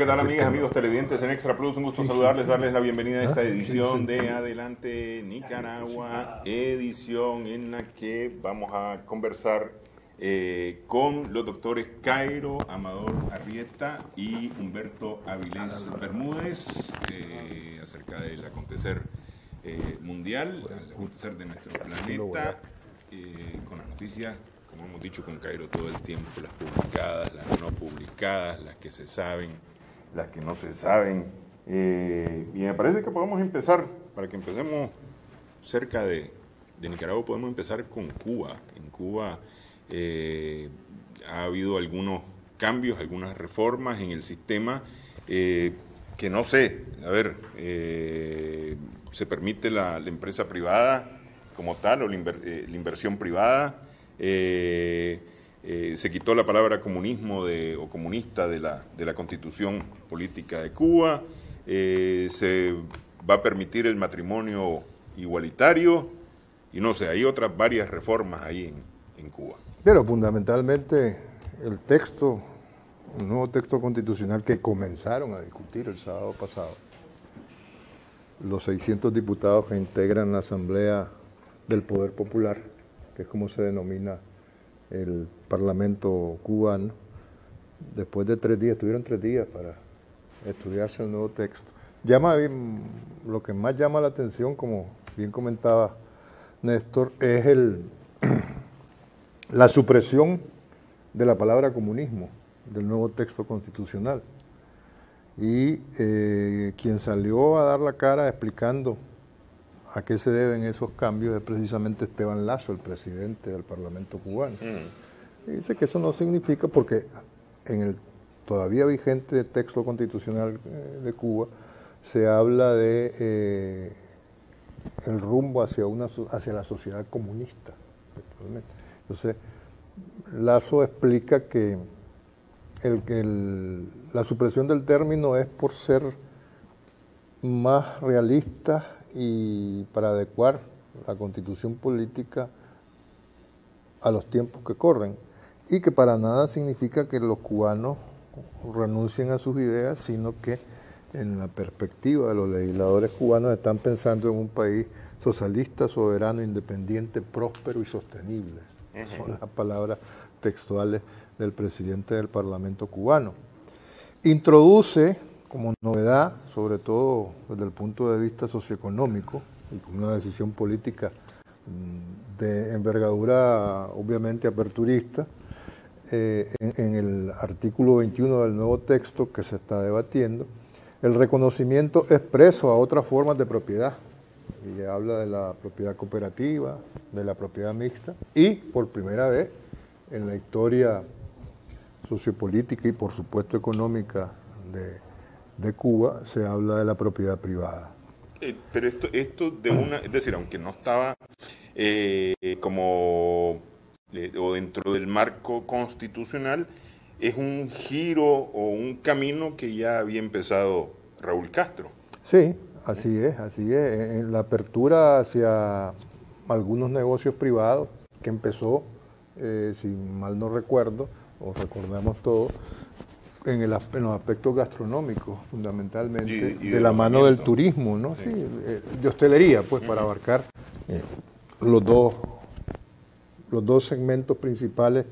¿qué tal, amigas, amigos televidentes en Extra Plus? Un gusto saludarles, darles la bienvenida a esta edición de Adelante Nicaragua, edición en la que vamos a conversar con los doctores Cairo Amador Arrieta y Humberto Avilés Bermúdez acerca del acontecer mundial, el acontecer de nuestro planeta, con las noticias, como hemos dicho con Cairo todo el tiempo, las publicadas, las no publicadas, las que se saben, las que no se saben. Y me parece que podemos empezar, para que empecemos cerca de Nicaragua, podemos empezar con Cuba. En Cuba ha habido algunos cambios, algunas reformas en el sistema que no sé, a ver, se permite la empresa privada como tal, o la inversión privada. Se quitó la palabra comunismo o comunista de la Constitución Política de Cuba. Se va a permitir el matrimonio igualitario y no sé, hay otras varias reformas ahí en Cuba. Pero fundamentalmente el nuevo texto constitucional que comenzaron a discutir el sábado pasado, los 600 diputados que integran la Asamblea del Poder Popular, que es como se denomina el Parlamento cubano, después de 3 días, tuvieron 3 días para estudiarse el nuevo texto. Lo que más llama la atención, como bien comentaba Néstor, es la supresión de la palabra comunismo del nuevo texto constitucional. Y quien salió a dar la cara explicando a qué se deben esos cambios es precisamente Esteban Lazo, el presidente del Parlamento cubano. Y dice que eso no significa, porque en el todavía vigente texto constitucional de Cuba se habla de el rumbo hacia la sociedad comunista. Entonces, Lazo explica que la supresión del término es por ser más realista y para adecuar la constitución política a los tiempos que corren, y que para nada significa que los cubanos renuncien a sus ideas, sino que en la perspectiva de los legisladores cubanos están pensando en un país socialista, soberano, independiente, próspero y sostenible. Son las palabras textuales del presidente del Parlamento cubano. Introduce como novedad, sobre todo desde el punto de vista socioeconómico, y con una decisión política de envergadura obviamente aperturista, en el artículo 21 del nuevo texto que se está debatiendo, el reconocimiento expreso a otras formas de propiedad. Y habla de la propiedad cooperativa, de la propiedad mixta, y por primera vez en la historia sociopolítica y por supuesto económica de Cuba se habla de la propiedad privada. Pero esto es decir, aunque no estaba o dentro del marco constitucional, es un giro o un camino que ya había empezado Raúl Castro. Sí, así es. En la apertura hacia algunos negocios privados que empezó, si mal no recuerdo, o recordamos todos, en los aspectos gastronómicos, fundamentalmente, y de la mano del turismo, ¿no? Sí. Sí, de hostelería, pues, para abarcar los dos segmentos principales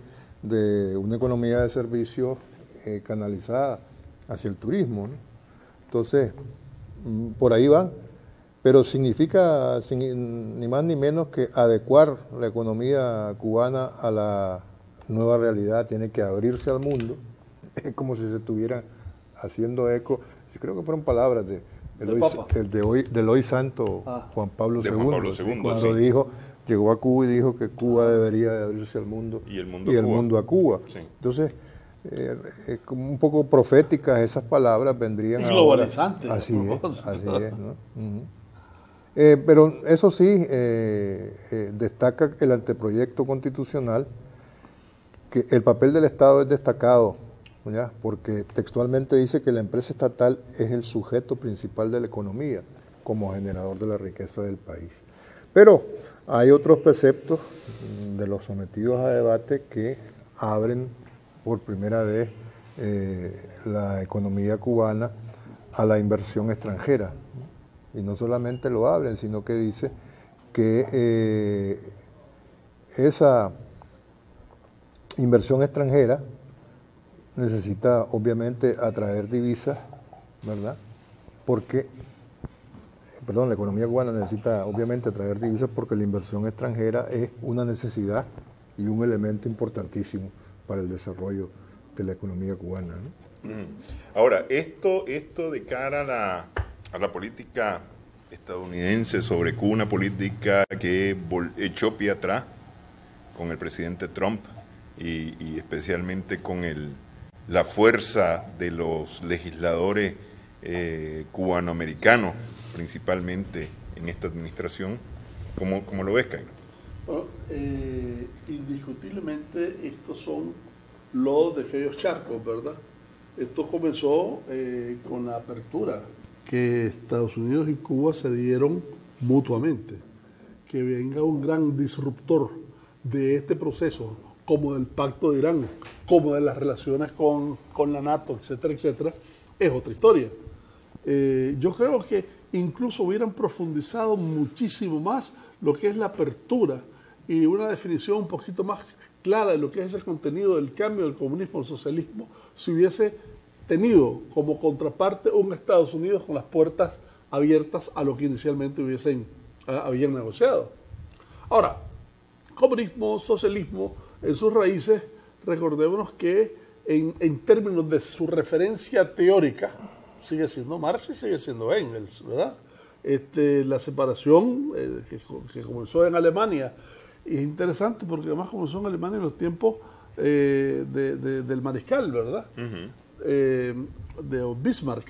de una economía de servicios canalizada hacia el turismo, ¿no? Entonces, por ahí van, pero significa ni más ni menos que adecuar la economía cubana a la nueva realidad, tiene que abrirse al mundo. Es como si se estuviera haciendo eco, yo creo que fueron palabras del hoy santo Juan Pablo II, cuando llegó a Cuba y dijo que Cuba debería de abrirse al mundo y el mundo a Cuba. Sí. Entonces, como un poco proféticas esas palabras vendrían globalizantes. Así es, ¿no? Pero eso sí, destaca el anteproyecto constitucional que el papel del Estado es destacado, ¿ya? Porque textualmente dice que la empresa estatal es el sujeto principal de la economía como generador de la riqueza del país. Pero hay otros preceptos de los sometidos a debate que abren por primera vez la economía cubana a la inversión extranjera. Y no solamente lo hablen, sino que dice que esa inversión extranjera necesita obviamente atraer divisas, ¿verdad? La economía cubana necesita obviamente atraer divisas porque la inversión extranjera es una necesidad y un elemento importantísimo para el desarrollo de la economía cubana, ¿no? Ahora, esto de cara a la política estadounidense sobre Cuba, una política que echó pie atrás con el presidente Trump y especialmente con la fuerza de los legisladores cubanoamericanos, principalmente en esta administración. ¿Cómo lo ves, Cairo? Bueno, indiscutiblemente estos son los de aquellos charcos, ¿verdad? Esto comenzó con la apertura que Estados Unidos y Cuba se dieron mutuamente. Que venga un gran disruptor de este proceso, como del Pacto de Irán, como de las relaciones con la NATO, etcétera, etcétera, es otra historia. Yo creo que incluso hubieran profundizado muchísimo más lo que es la apertura y una definición un poquito más clara de lo que es el contenido del cambio del comunismo al socialismo, si hubiese tenido como contraparte un Estados Unidos con las puertas abiertas a lo que inicialmente habían negociado. Ahora, comunismo, socialismo, en sus raíces, recordémonos que en términos de su referencia teórica, sigue siendo Marx y sigue siendo Engels, ¿verdad? La separación que comenzó en Alemania, y es interesante porque además comenzó en Alemania en los tiempos del mariscal, ¿verdad? De Bismarck.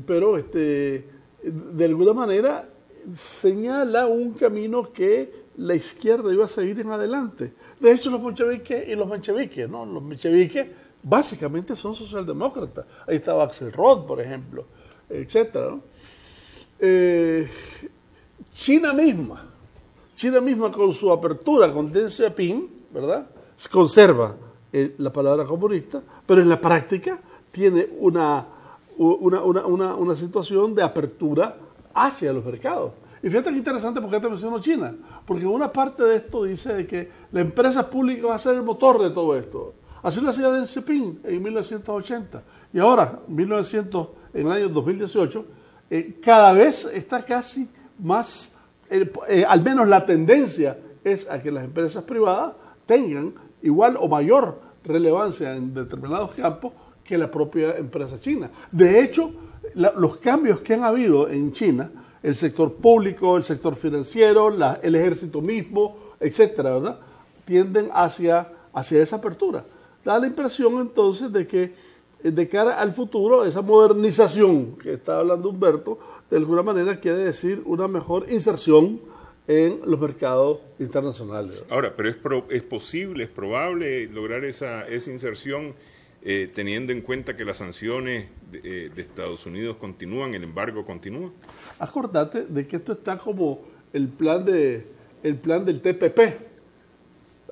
Pero de alguna manera señala un camino que la izquierda iba a seguir en adelante. De hecho, los mencheviques, ¿no? Los mencheviques básicamente son socialdemócratas. Ahí estaba Axel Roth, por ejemplo, etcétera, ¿no? China misma con su apertura con Deng Xiaoping, ¿verdad? Conserva la palabra comunista, pero en la práctica tiene una situación de apertura hacia los mercados. Y fíjate qué interesante porque te menciono China, porque una parte de esto dice de que la empresa pública va a ser el motor de todo esto. Así lo hacía Deng Xiaoping en 1980. Y ahora, en el año 2018, cada vez está casi más, al menos la tendencia es a que las empresas privadas tengan igual o mayor relevancia en determinados campos que la propia empresa china. De hecho, los cambios que han habido en China, el sector público, el sector financiero, el ejército mismo, etcétera, ¿verdad?, tienden hacia esa apertura. Da la impresión entonces de que de cara al futuro, esa modernización que está hablando Humberto, de alguna manera quiere decir una mejor inserción en los mercados internacionales. Ahora, pero es posible, es probable lograr esa inserción teniendo en cuenta que las sanciones de Estados Unidos continúan, el embargo continúa. Acordate de que esto está como el plan del TPP.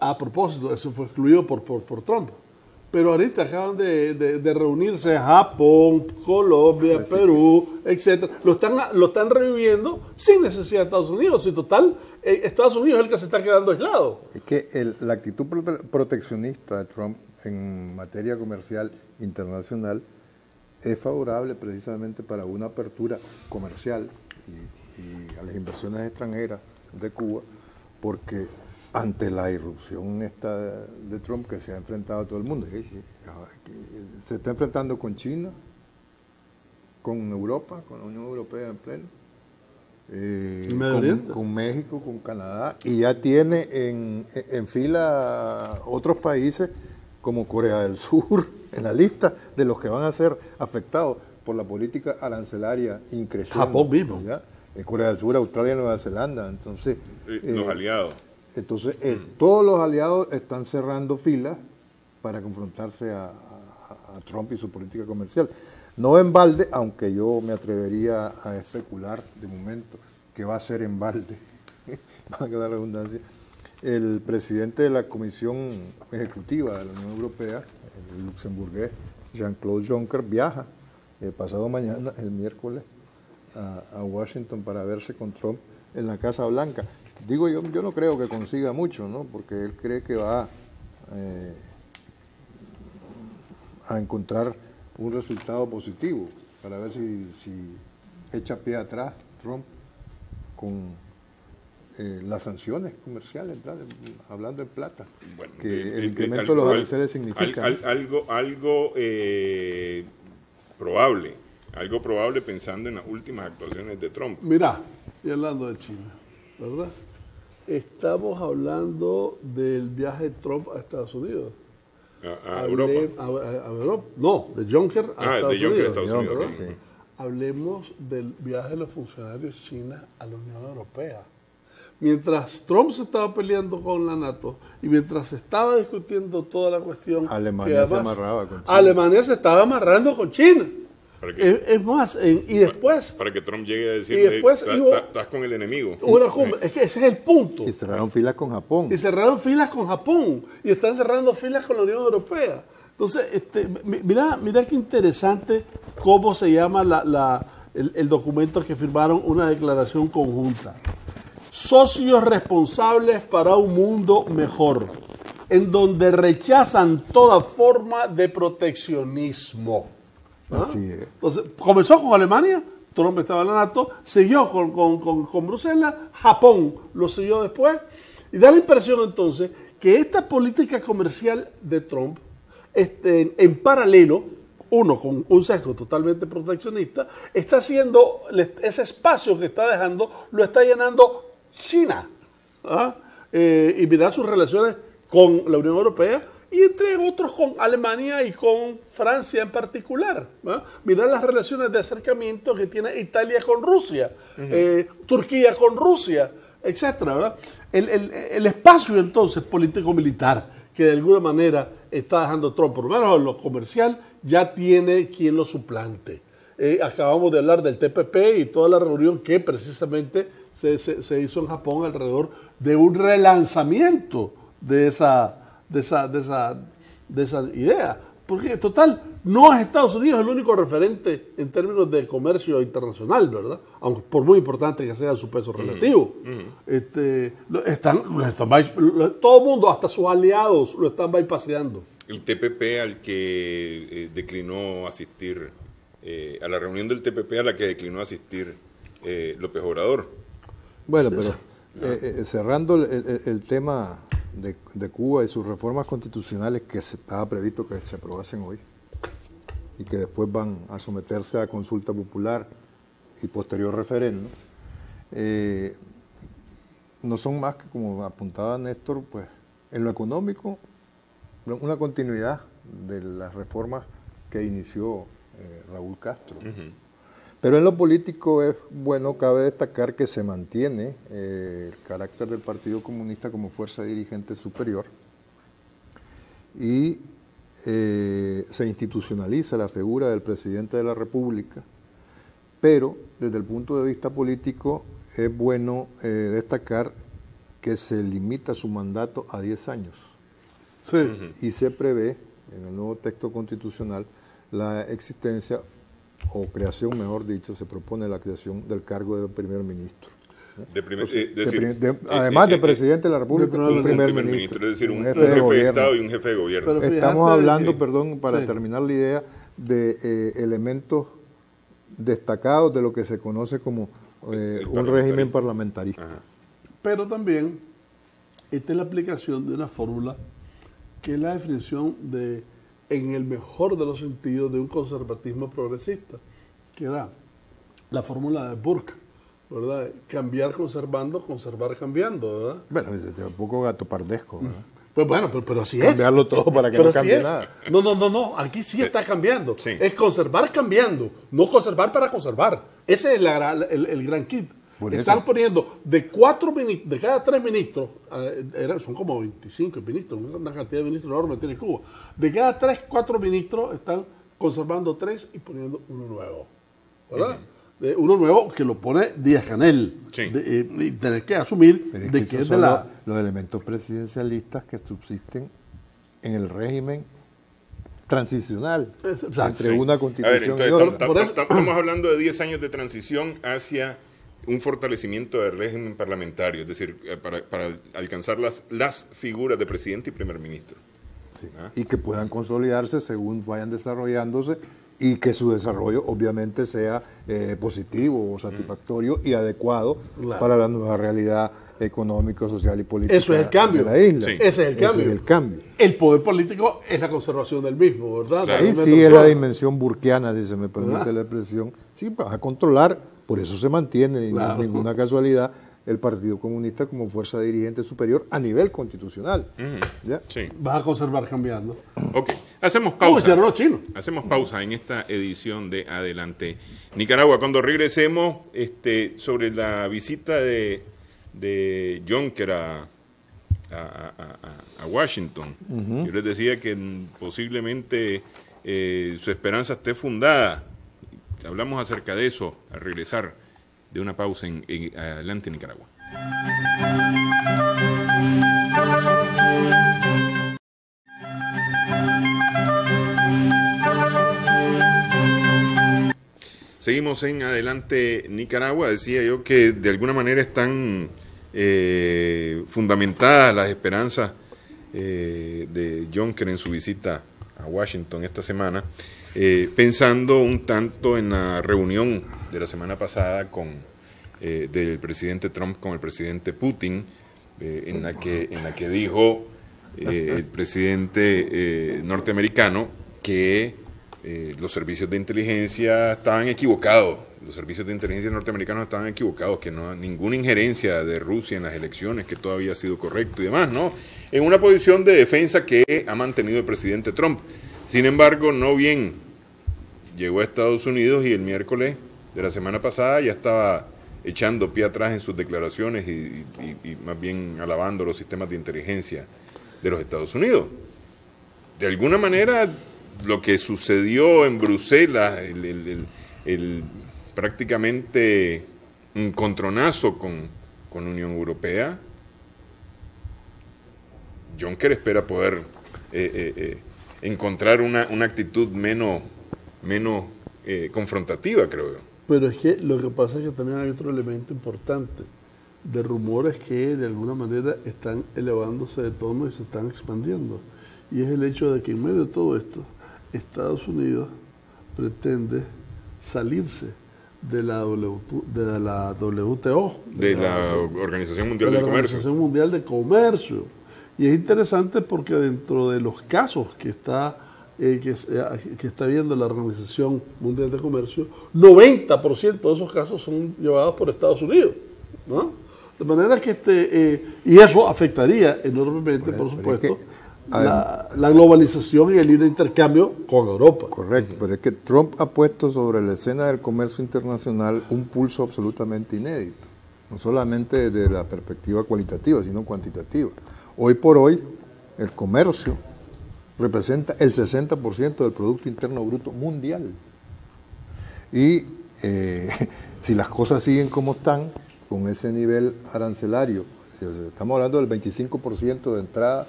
A propósito, eso fue excluido por Trump. Pero ahorita acaban de reunirse Japón, Colombia, Perú, etcétera. Lo están reviviendo sin necesidad de Estados Unidos. Y total, Estados Unidos es el que se está quedando aislado. Es que la actitud proteccionista de Trump en materia comercial internacional es favorable precisamente para una apertura comercial y a las inversiones extranjeras de Cuba, porque ante la irrupción esta de Trump que se ha enfrentado a todo el mundo, se está enfrentando con China, con Europa, con la Unión Europea en pleno, con México, con Canadá, y ya tiene en fila otros países como Corea del Sur en la lista de los que van a ser afectados por la política arancelaria increciente. Japón mismo. Corea del Sur, Australia, Nueva Zelanda. Entonces, los aliados. Entonces, todos los aliados están cerrando filas para confrontarse a Trump y su política comercial. No en balde, aunque yo me atrevería a especular de momento que va a ser en balde, valga la redundancia. El presidente de la Comisión Ejecutiva de la Unión Europea, el luxemburgués Jean-Claude Juncker viaja pasado mañana, el miércoles, a Washington para verse con Trump en la Casa Blanca. Digo, yo no creo que consiga mucho, ¿no? Porque él cree que va a encontrar un resultado positivo para ver si echa pie atrás Trump con las sanciones comerciales, hablando en plata, bueno, que el incremento de los aranceles significa. Algo probable pensando en las últimas actuaciones de Trump. Mirá, y hablando de China, ¿verdad? Estamos hablando del viaje de Trump a Estados Unidos. ¿A Europa? A Europa. No, de Juncker a Estados de Juncker Unidos. a Estados Unidos. ¿verdad? Okay. Hablemos del viaje de los funcionarios chinos a la Unión Europea. Mientras Trump se estaba peleando con la NATO y mientras se estaba discutiendo toda la cuestión, Alemania se amarraba con China. Alemania se estaba amarrando con China. Es más, y después... Para que Trump llegue a decirle, estás con el enemigo. Es que ese es el punto. Y cerraron filas con Japón. Y están cerrando filas con la Unión Europea. Entonces, mira qué interesante cómo se llama el documento que firmaron, una declaración conjunta. Socios responsables para un mundo mejor, en donde rechazan toda forma de proteccionismo. ¿Ah? Así es. Entonces, comenzó con Alemania, Trump estaba en la NATO, siguió con Bruselas, Japón lo siguió después, y da la impresión entonces que esta política comercial de Trump, en paralelo, uno con un sesgo totalmente proteccionista, está haciendo ese espacio que está dejando, lo está llenando China. ¿Ah? Y mirar sus relaciones con la Unión Europea y entre otros con Alemania y con Francia en particular. ¿Ah? Mirar las relaciones de acercamiento que tiene Italia con Rusia, Turquía con Rusia, etcétera, ¿verdad? El espacio entonces político-militar que de alguna manera está dejando Trump, por lo menos en lo comercial, ya tiene quien lo suplante. Acabamos de hablar del TPP y toda la reunión que precisamente se hizo en Japón alrededor de un relanzamiento de esa idea. Porque, total, no es Estados Unidos el único referente en términos de comercio internacional, ¿verdad? Aunque por muy importante que sea su peso relativo. Todo el mundo, hasta sus aliados, lo están bypaseando. El TPP al que declinó asistir, a la reunión del TPP a la que declinó asistir López Obrador. Bueno, pero cerrando el tema de Cuba y sus reformas constitucionales que estaba previsto que se aprobasen hoy y que después van a someterse a consulta popular y posterior referéndum, no son más que, como apuntaba Néstor, pues en lo económico, una continuidad de las reformas que inició Raúl Castro. Pero en lo político es bueno, cabe destacar que se mantiene el carácter del Partido Comunista como fuerza dirigente superior y se institucionaliza la figura del presidente de la República, pero desde el punto de vista político es bueno destacar que se limita su mandato a 10 años. Sí. Y se prevé en el nuevo texto constitucional la existencia o creación, mejor dicho, se propone la creación del cargo de primer ministro. Además de presidente de la República, un primer ministro. Es decir, un jefe de Estado y un jefe de gobierno. Pero estamos hablando, para terminar la idea, de elementos destacados de lo que se conoce como un régimen parlamentarista. Ajá. Pero también esta es la aplicación de una fórmula que es la definición de, en el mejor de los sentidos, de un conservatismo progresista, que era la fórmula de Burke, ¿verdad? Cambiar conservando, conservar cambiando, ¿verdad? Bueno, es un poco gatopardesco, ¿verdad? Pues bueno, pero así es. Cambiarlo todo para que no cambie nada. No, aquí sí está cambiando. Sí. Es conservar cambiando, no conservar para conservar. Ese es el gran kit. Están poniendo de cada 3 ministros, son como 25 ministros, una cantidad de ministros enorme tiene Cuba. De cada 4 ministros están conservando 3 y poniendo uno nuevo, ¿verdad? Uno nuevo que lo pone Díaz-Canel, sí. Y tener que asumir de que es de los elementos presidencialistas que subsisten en el régimen transicional Exacto, entre una constitución A ver, y otra. estamos hablando de 10 años de transición hacia un fortalecimiento del régimen parlamentario, es decir, para alcanzar las figuras de presidente y primer ministro. Sí, y que puedan consolidarse según vayan desarrollándose y que su desarrollo obviamente sea positivo o satisfactorio y adecuado para la nueva realidad económica, social y política. Eso es el cambio. De la isla. Sí. Ese es el cambio. Ese es el cambio. El poder político es la conservación del mismo, ¿verdad? Claro. Ahí sí es la dimensión burkeana, si se me permite la expresión. Sí, vas a controlar, por eso se mantiene, y no es ninguna casualidad, el Partido Comunista como fuerza dirigente superior a nivel constitucional. ¿Ya? Sí. Vas a conservar cambiando. Ok, hacemos ¿Cómo pausa. hicieron los chinos? Hacemos pausa en esta edición de Adelante Nicaragua. Cuando regresemos sobre la visita de Juncker a Washington, yo les decía que posiblemente su esperanza esté fundada. Hablamos acerca de eso al regresar de una pausa en Adelante Nicaragua. Seguimos en Adelante Nicaragua. Decía yo que de alguna manera están fundamentadas las esperanzas de Juncker en su visita a Washington esta semana, pensando un tanto en la reunión de la semana pasada del presidente Trump con el presidente Putin, en la que dijo el presidente norteamericano que los servicios de inteligencia estaban equivocados, los servicios de inteligencia norteamericanos estaban equivocados, que no ninguna injerencia de Rusia en las elecciones, que todo había sido correcto y demás, ¿no? En una posición de defensa que ha mantenido el presidente Trump. Sin embargo, no bien llegó a Estados Unidos y el miércoles de la semana pasada ya estaba echando pie atrás en sus declaraciones y más bien alabando los sistemas de inteligencia de los Estados Unidos. De alguna manera, lo que sucedió en Bruselas, el prácticamente un encontronazo con la Unión Europea, Juncker espera poder encontrar una actitud menos confrontativa, creo yo. Pero es que lo que pasa es que también hay otro elemento importante de rumores que de alguna manera están elevándose de tono y se están expandiendo. Y es el hecho de que en medio de todo esto, Estados Unidos pretende salirse de la WTO, de la Organización Mundial del Comercio. Organización Mundial de Comercio. Y es interesante porque dentro de los casos que está viendo la Organización Mundial de Comercio, 90% de esos casos son llevados por Estados Unidos, ¿no? De manera que y eso afectaría enormemente, por supuesto, la globalización y el libre intercambio con Europa. Correcto, pero es que Trump ha puesto sobre la escena del comercio internacional un pulso absolutamente inédito, no solamente desde la perspectiva cualitativa, sino cuantitativa. Hoy por hoy, el comercio representa el 60% del Producto Interno Bruto mundial. Y si las cosas siguen como están, con ese nivel arancelario, estamos hablando del 25% de entrada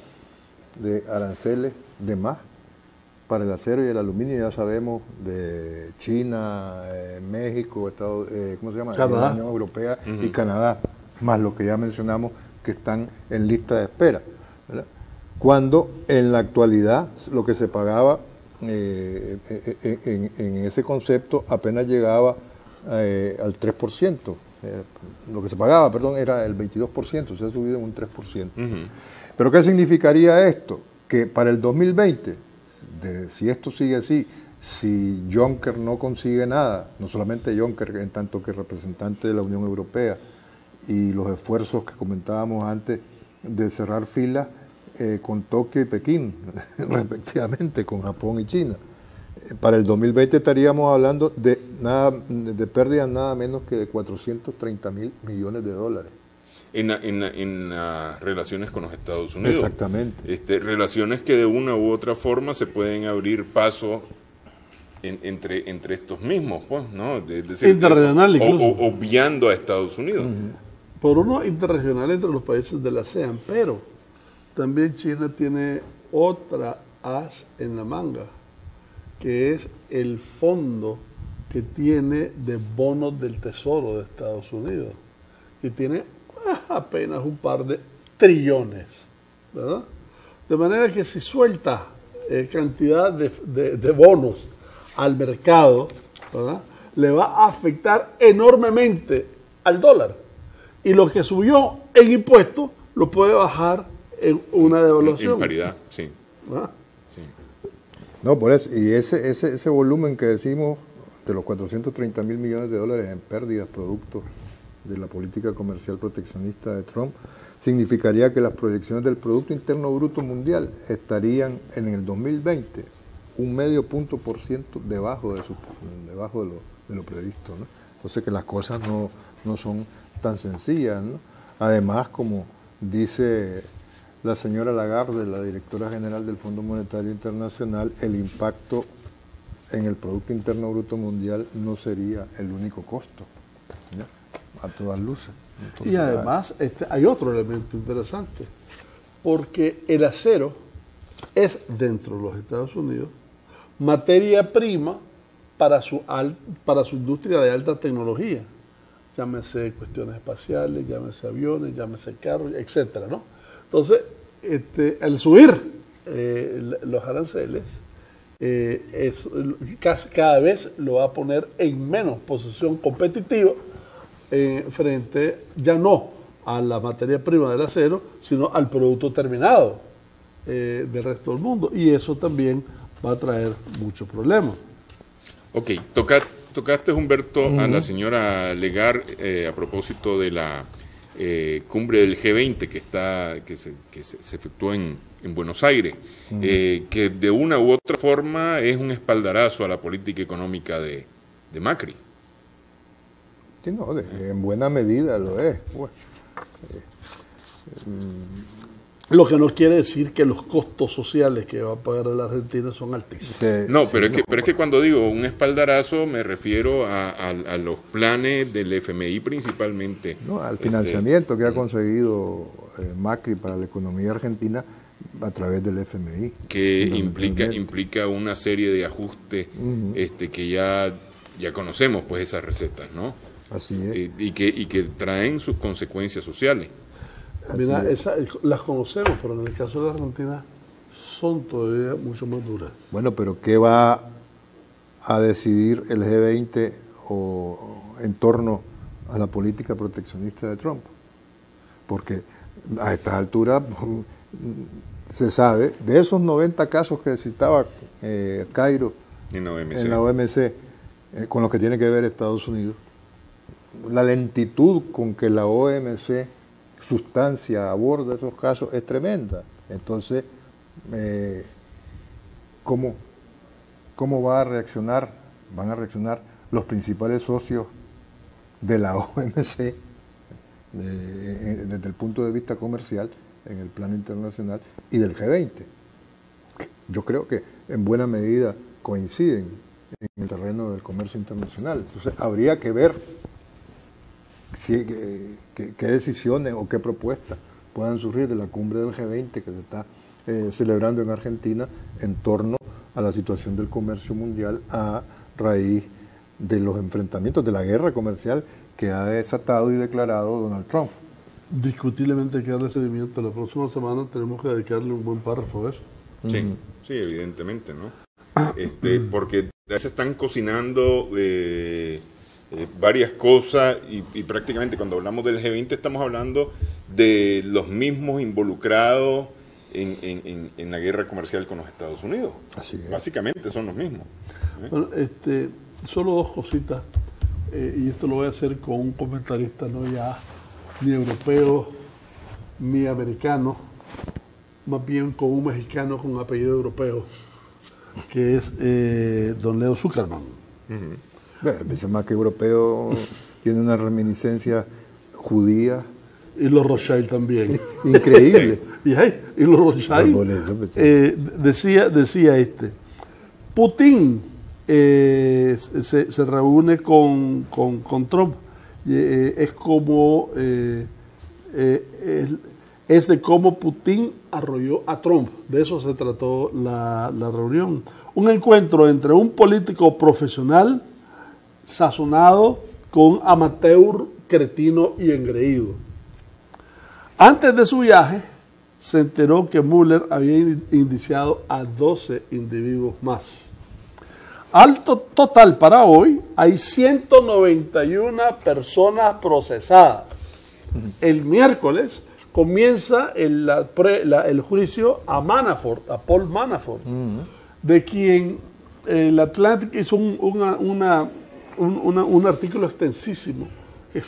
de aranceles de más para el acero y el aluminio, ya sabemos, de China, México, Canadá. La Unión Europea y Canadá, más lo que ya mencionamos que están en lista de espera, ¿verdad? Cuando en la actualidad lo que se pagaba en ese concepto apenas llegaba al 3%. Lo que se pagaba, era el 22%, se ha subido en un 3%. ¿Pero qué significaría esto? Que para el 2020, si esto sigue así, si Juncker no consigue nada, no solamente Juncker en tanto que representante de la Unión Europea, y los esfuerzos que comentábamos antes de cerrar filas con Tokio y Pekín, respectivamente, con Japón y China. Para el 2020 estaríamos hablando de pérdidas nada menos que de 430.000 millones de dólares. En las relaciones con los Estados Unidos. Exactamente. Relaciones que de una u otra forma se pueden abrir paso entre estos mismos, pues, ¿no? Es decir, interregional incluso. Obviando a Estados Unidos. Por uno interregional entre los países de la ASEAN, pero también China tiene otra as en la manga, que es el fondo que tiene de bonos del Tesoro de Estados Unidos, que tiene apenas un par de trillones, ¿verdad? De manera que si suelta cantidad de bonos al mercado, ¿verdad?, le va a afectar enormemente al dólar. Y lo que subió en impuestos lo puede bajar en una devaluación. En paridad, sí. ¿Ah? Sí. No, por eso, y ese volumen que decimos de los 430.000 millones de dólares en pérdidas producto de la política comercial proteccionista de Trump, significaría que las proyecciones del Producto Interno Bruto Mundial estarían en el 2020 un 0,5% debajo de lo previsto, ¿no? Entonces que las cosas no son tan sencillas, ¿no? Además, como dice la señora Lagarde, la directora general del Fondo Monetario Internacional, el impacto en el Producto Interno Bruto Mundial no sería el único costo, ¿ya?, a todas luces. Entonces, y además hay otro elemento interesante, porque el acero es, dentro de los Estados Unidos, materia prima para su industria de alta tecnología, llámese cuestiones espaciales, llámese aviones, llámese carros, etcétera, ¿no? Entonces, al subir los aranceles, cada vez lo va a poner en menos posición competitiva frente, ya no a la materia prima del acero, sino al producto terminado del resto del mundo. Y eso también va a traer muchos problemas. Ok, tocaste, Humberto, a la señora Lagarde a propósito de la cumbre del G20 que se efectuó en Buenos Aires, que de una u otra forma es un espaldarazo a la política económica de Macri. Sí, no, en buena medida lo es. Bueno, lo que no quiere decir que los costos sociales que va a pagar la Argentina son altísimos. No, pero es que cuando digo un espaldarazo me refiero a los planes del FMI principalmente. No, al financiamiento que ha conseguido Macri para la economía argentina a través del FMI. Que implica una serie de ajustes que ya conocemos, pues, esas recetas, ¿no? Así es. Y que traen sus consecuencias sociales. Mira, las conocemos, pero en el caso de la Argentina son todavía mucho más duras. Bueno, pero ¿qué va a decidir el G20 en torno a la política proteccionista de Trump? Porque a estas alturas se sabe, de esos 90 casos que citaba Cairo en la OMC, con lo que tiene que ver Estados Unidos, la lentitud con que la OMC aborda esos casos es tremenda. Entonces, ¿cómo van a reaccionar los principales socios de la OMC desde el punto de vista comercial en el plano internacional y del G20? Yo creo que en buena medida coinciden en el terreno del comercio internacional. Entonces, habría que ver qué decisiones o qué propuestas puedan surgir de la cumbre del G20 que se está celebrando en Argentina en torno a la situación del comercio mundial a raíz de los enfrentamientos, de la guerra comercial que ha desatado y declarado Donald Trump. Discutiblemente hay que darle seguimiento. La próxima semana tenemos que dedicarle un buen párrafo a eso. Sí, sí, evidentemente, ¿no? Porque se están cocinando varias cosas y prácticamente cuando hablamos del G20 estamos hablando de los mismos involucrados en la guerra comercial con los Estados Unidos. Así es. Básicamente son los mismos. Bueno, solo dos cositas, y esto lo voy a hacer con un comentarista no ya ni europeo ni americano, más bien con un mexicano con apellido europeo, que es don Leo Zuckerman. Bueno, más que europeo, tiene una reminiscencia judía. Y los Rothschild también. Increíble. Sí. Y los Rothschild decía Putin se reúne con Trump. Es como es de cómo Putin arrolló a Trump. De eso se trató la reunión. Un encuentro entre un político profesional sazonado con amateur, cretino y engreído. Antes de su viaje, se enteró que Mueller había indiciado a 12 individuos más. Alto total para hoy, hay 191 personas procesadas. El miércoles comienza el juicio a Manafort, a Paul Manafort, de quien el Atlantic hizo un artículo extensísimo, que es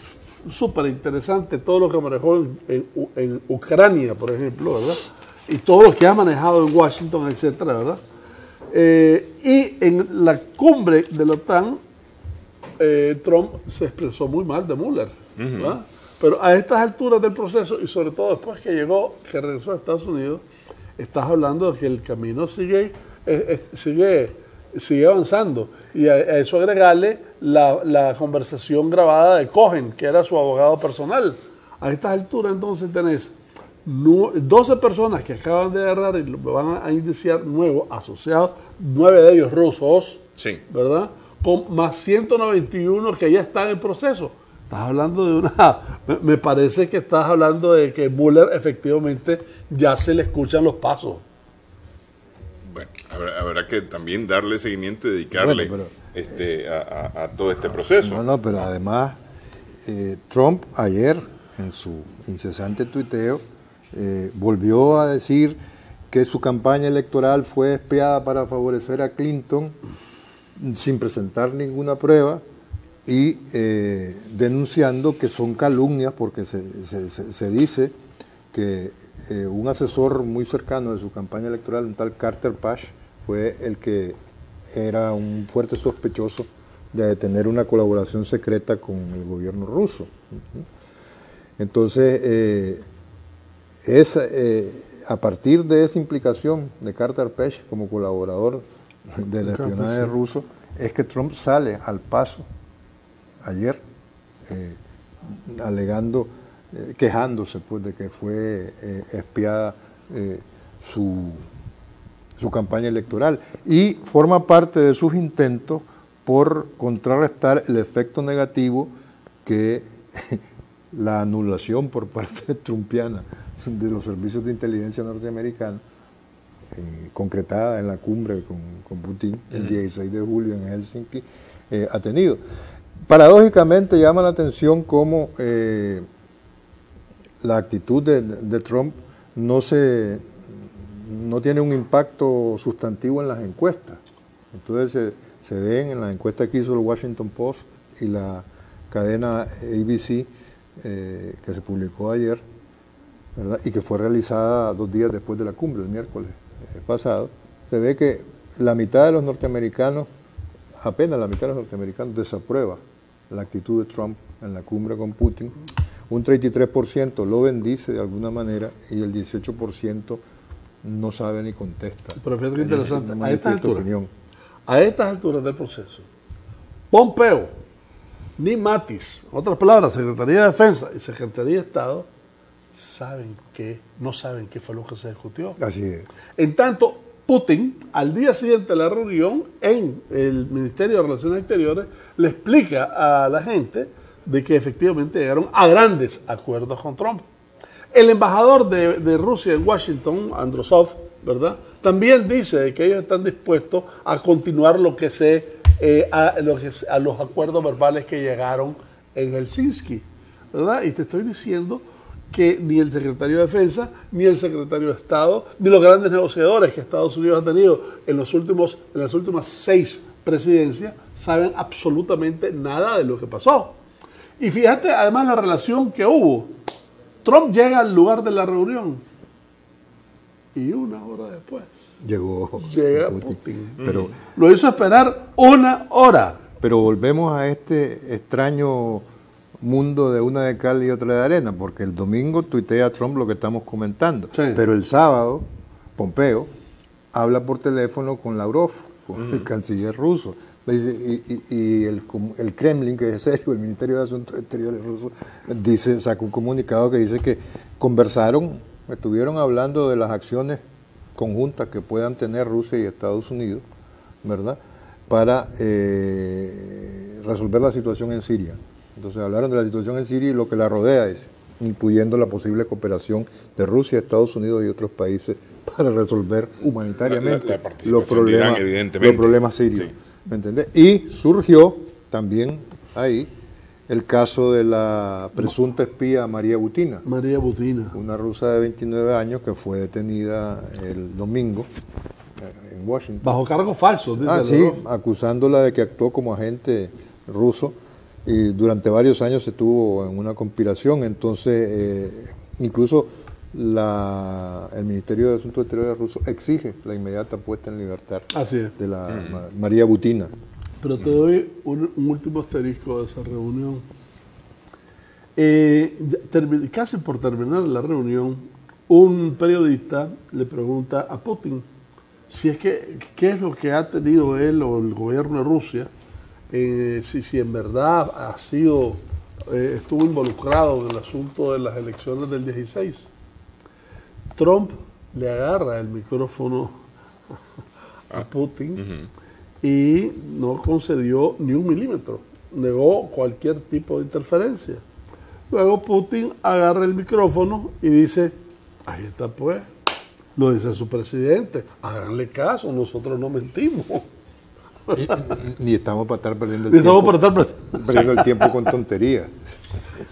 súper interesante, todo lo que manejó en Ucrania, por ejemplo, ¿verdad? Y todo lo que ha manejado en Washington, etcétera, ¿verdad? Y en la cumbre de la OTAN, Trump se expresó muy mal de Mueller, ¿verdad? Pero a estas alturas del proceso, y sobre todo después que regresó a Estados Unidos, estás hablando de que el camino sigue avanzando. Y a eso agregarle la conversación grabada de Cohen, que era su abogado personal. A estas alturas entonces tenés 12 personas que acaban de agarrar y van a indiciar nuevos asociados, 9 de ellos rusos, sí, ¿verdad? Con más 191 que ya están en proceso. Estás hablando de me parece que estás hablando de que Mueller efectivamente ya se le escuchan los pasos. Bueno, habrá que también darle seguimiento y dedicarle a todo este proceso. No, pero además Trump ayer en su incesante tuiteo volvió a decir que su campaña electoral fue espiada para favorecer a Clinton sin presentar ninguna prueba y denunciando que son calumnias porque se dice que un asesor muy cercano de su campaña electoral, un tal Carter Page, fue el que era un fuerte sospechoso de tener una colaboración secreta con el gobierno ruso. Entonces, a partir de esa implicación de Carter Page como colaborador del espionaje ruso, es que Trump sale al paso ayer alegando, quejándose pues de que fue espiada su campaña electoral, y forma parte de sus intentos por contrarrestar el efecto negativo que la anulación por parte trumpiana de los servicios de inteligencia norteamericanos, concretada en la cumbre con Putin el 16 de julio en Helsinki, ha tenido. Paradójicamente llama la atención cómo la actitud de Trump no tiene un impacto sustantivo en las encuestas. Entonces se ven en la encuesta que hizo el Washington Post y la cadena ABC, que se publicó ayer, ¿verdad? Y que fue realizada 2 días después de la cumbre, el miércoles pasado, se ve que la mitad de los norteamericanos, apenas la mitad de los norteamericanos desaprueba la actitud de Trump en la cumbre con Putin, un 33% lo bendice de alguna manera y el 18% no sabe ni contesta. Pero fíjate que interesante, a estas alturas del proceso, Pompeo, ni Mattis, en otras palabras, Secretaría de Defensa y Secretaría de Estado, no saben qué fue lo que se discutió. Así es. En tanto, Putin, al día siguiente de la reunión, en el Ministerio de Relaciones Exteriores, le explica a la gente de que efectivamente llegaron a grandes acuerdos con Trump. El embajador de Rusia en Washington, Androsov, ¿verdad?, también dice que ellos están dispuestos a continuar a los acuerdos verbales que llegaron en Helsinki, ¿verdad? Y te estoy diciendo que ni el secretario de Defensa, ni el secretario de Estado, ni los grandes negociadores que Estados Unidos ha tenido en las últimas 6 presidencias saben absolutamente nada de lo que pasó. Y fíjate además la relación que hubo. Trump llega al lugar de la reunión y 1 hora después llega Putin. Pero lo hizo esperar 1 hora. Pero volvemos a este extraño mundo de una de cal y otra de arena, porque el domingo tuitea Trump lo que estamos comentando, sí, pero el sábado Pompeo habla por teléfono con Lavrov, con el canciller ruso, y el Kremlin, que es serio, el Ministerio de Asuntos Exteriores ruso, sacó un comunicado que dice conversaron, estuvieron hablando de las acciones conjuntas que puedan tener Rusia y Estados Unidos, ¿verdad?, para resolver la situación en Siria. Entonces hablaron de la situación en Siria y lo que la rodea, incluyendo la posible cooperación de Rusia, Estados Unidos y otros países para resolver humanitariamente los problemas sirios. Sí. ¿Me entendés? Y surgió también ahí el caso de la presunta espía María Butina. María Butina. Una rusa de 29 años que fue detenida el domingo en Washington. Bajo cargos falsos. Sí, acusándola de que actuó como agente ruso y durante varios años se tuvo en una conspiración. Entonces, incluso el Ministerio de Asuntos Exteriores ruso exige la inmediata puesta en libertad de la María Butina. Pero te doy un último asterisco de esa reunión. Casi por terminar la reunión, un periodista le pregunta a Putin si es que qué es lo que ha tenido él o el gobierno de Rusia, si en verdad estuvo involucrado en el asunto de las elecciones del 16. Trump le agarra el micrófono a Putin y no concedió ni un milímetro, negó cualquier tipo de interferencia. Luego Putin agarra el micrófono y dice, ahí está pues, lo dice su presidente, háganle caso, nosotros no mentimos. Ni estamos para estar perdiendo el tiempo con tonterías.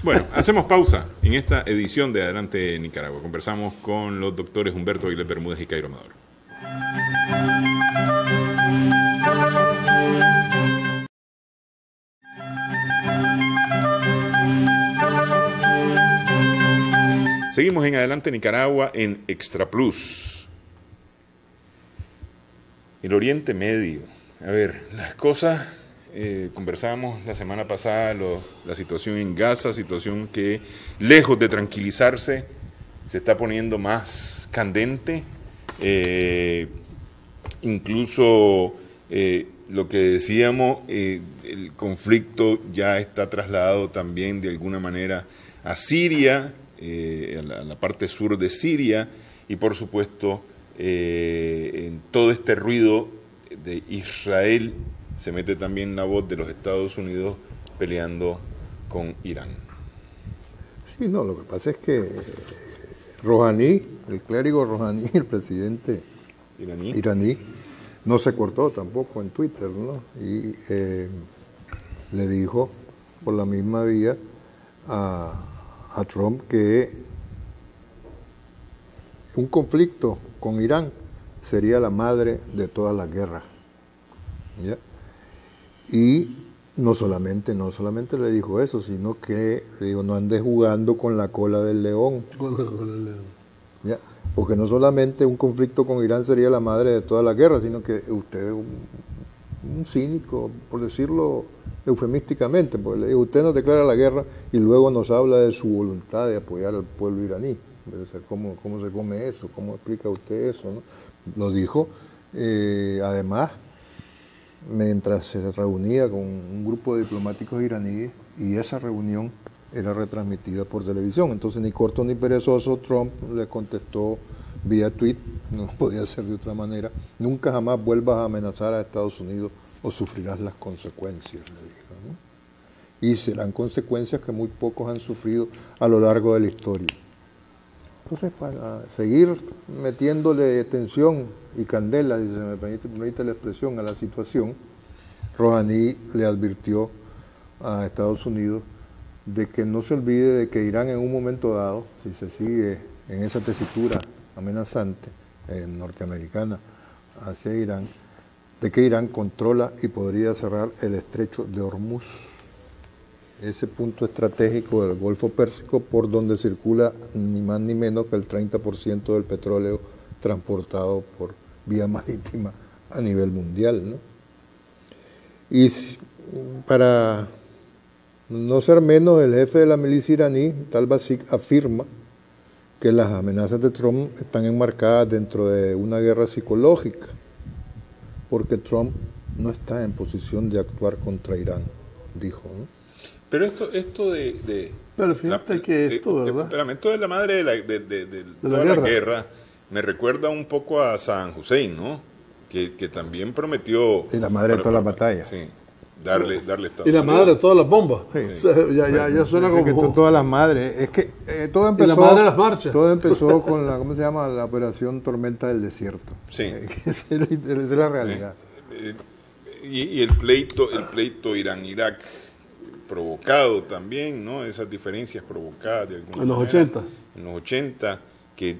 Bueno, hacemos pausa en esta edición de Adelante Nicaragua. Conversamos con los doctores Humberto Aguilera Bermúdez y Cairo Amador. Seguimos en Adelante Nicaragua en Extra Plus. El Oriente Medio. A ver, las cosas, conversábamos la semana pasada, la situación en Gaza, situación que lejos de tranquilizarse, se está poniendo más candente. Incluso lo que decíamos, el conflicto ya está trasladado también de alguna manera a Siria, a la parte sur de Siria, y por supuesto en todo este ruido de Israel se mete también la voz de los Estados Unidos peleando con Irán. Sí, no, lo que pasa es que Rouhani, el clérigo Rouhani, el presidente iraní, no se cortó tampoco en Twitter, ¿no? Y le dijo por la misma vía a Trump que un conflicto con Irán sería la madre de todas las guerras, ¿ya? Y no solamente le dijo eso, sino que le dijo, no andes jugando con la cola del león. ¿Ya? Porque no solamente un conflicto con Irán sería la madre de todas las guerras, sino que usted es un cínico, por decirlo eufemísticamente, porque le digo, usted nos declara la guerra y luego nos habla de su voluntad de apoyar al pueblo iraní. O sea, ¿cómo se come eso? ¿Cómo explica usted eso, no? Lo dijo, además, mientras se reunía con un grupo de diplomáticos iraníes, y esa reunión era retransmitida por televisión. Entonces, ni corto ni perezoso, Trump le contestó vía tweet, no podía ser de otra manera, nunca jamás vuelvas a amenazar a Estados Unidos o sufrirás las consecuencias, le dijo, ¿no? Y serán consecuencias que muy pocos han sufrido a lo largo de la historia. Entonces, para seguir metiéndole tensión y candela, si se me permite la expresión, a la situación, Rouhani le advirtió a Estados Unidos de que no se olvide de que Irán en un momento dado, si se sigue en esa tesitura amenazante norteamericana hacia Irán, de que Irán controla y podría cerrar el estrecho de Hormuz, ese punto estratégico del Golfo Pérsico por donde circula ni más ni menos que el 30% del petróleo transportado por vía marítima a nivel mundial, ¿no? Y para no ser menos, el jefe de la milicia iraní, Tal-Basik, afirma que las amenazas de Trump están enmarcadas dentro de una guerra psicológica, porque Trump no está en posición de actuar contra Irán, dijo, ¿no? Pero esto de Pero fíjate que esto, ¿verdad? Espérame, esto de la madre de toda la guerra me recuerda un poco a Saddam Hussein, ¿no? Que también prometió... Y la madre de todas las batallas. Sí, darle Estados Y la madre de todas las bombas. Sí. O sea, ya suena Parece como... que todas las madres. Es que todo empezó... Y la madre de las marchas. Todo empezó con la, ¿cómo se llama? La operación Tormenta del Desierto. Sí. Esa es la realidad. Y el pleito Irán-Irak provocado también, ¿no? Esas diferencias provocadas de alguna En los manera, 80. En los 80, que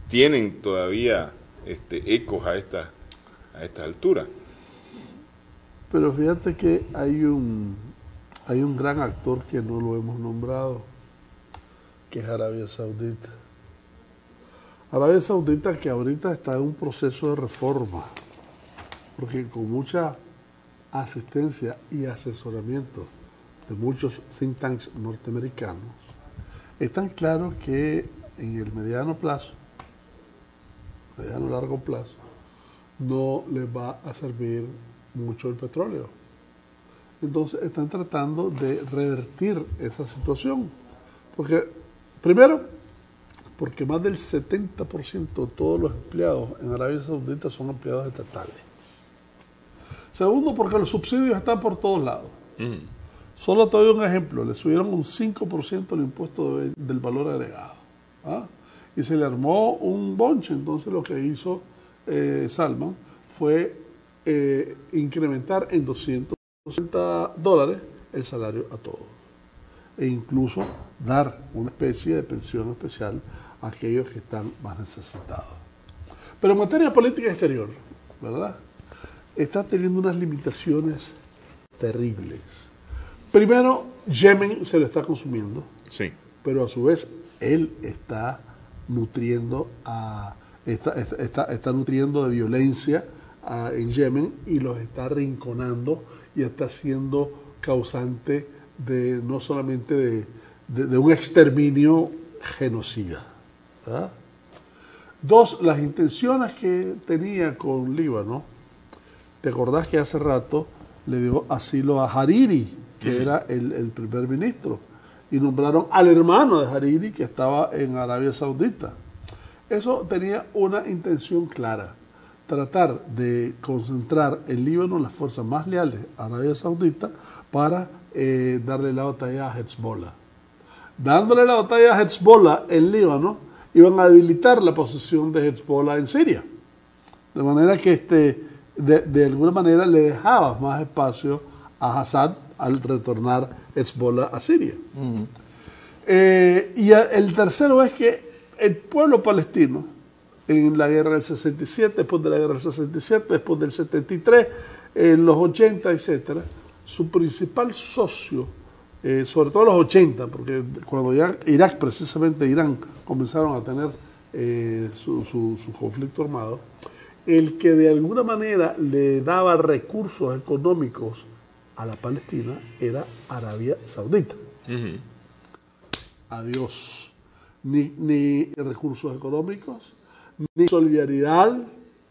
tienen todavía ecos a estas alturas. Pero fíjate que hay un gran actor que no lo hemos nombrado, que es Arabia Saudita. Arabia Saudita que ahorita está en un proceso de reforma, porque con mucha asistencia y asesoramiento de muchos think tanks norteamericanos, están claros que en el mediano largo plazo, no les va a servir mucho el petróleo. Entonces están tratando de revertir esa situación. Porque, primero, porque más del 70% de todos los empleados en Arabia Saudita son empleados estatales. Segundo, porque los subsidios están por todos lados. Solo te doy un ejemplo, le subieron un 5% el impuesto del valor agregado. ¿Ah? Y se le armó un bonche. Entonces lo que hizo Salman fue incrementar en $260 el salario a todos. E incluso dar una especie de pensión especial a aquellos que están más necesitados. Pero en materia de política exterior, ¿verdad? Está teniendo unas limitaciones terribles. Primero, Yemen se lo está consumiendo, Sí. pero a su vez él está nutriendo está nutriendo de violencia en Yemen y los está arrinconando y está siendo causante de no solamente de un exterminio genocida. ¿Verdad? Dos, las intenciones que tenía con Líbano. ¿Te acordás que hace rato le dio asilo a Hariri, que era el primer ministro, y nombraron al hermano de Hariri, que estaba en Arabia Saudita? Eso tenía una intención clara, tratar de concentrar en Líbano las fuerzas más leales a Arabia Saudita para darle la batalla a Hezbollah. Dándole la batalla a Hezbollah en Líbano, iban a debilitar la posición de Hezbollah en Siria. De manera que de alguna manera le dejaba más espacio a Assad al retornar Hezbollah a Siria. Y el tercero es que el pueblo palestino, en la guerra del 67, después de la guerra del 67, después del 73, en los 80, etcétera, su principal socio, sobre todo los 80, porque cuando ya Irak, precisamente Irán, comenzaron a tener su conflicto armado, el que de alguna manera le daba recursos económicos a la Palestina era Arabia Saudita. Adiós. Ni recursos económicos, ni solidaridad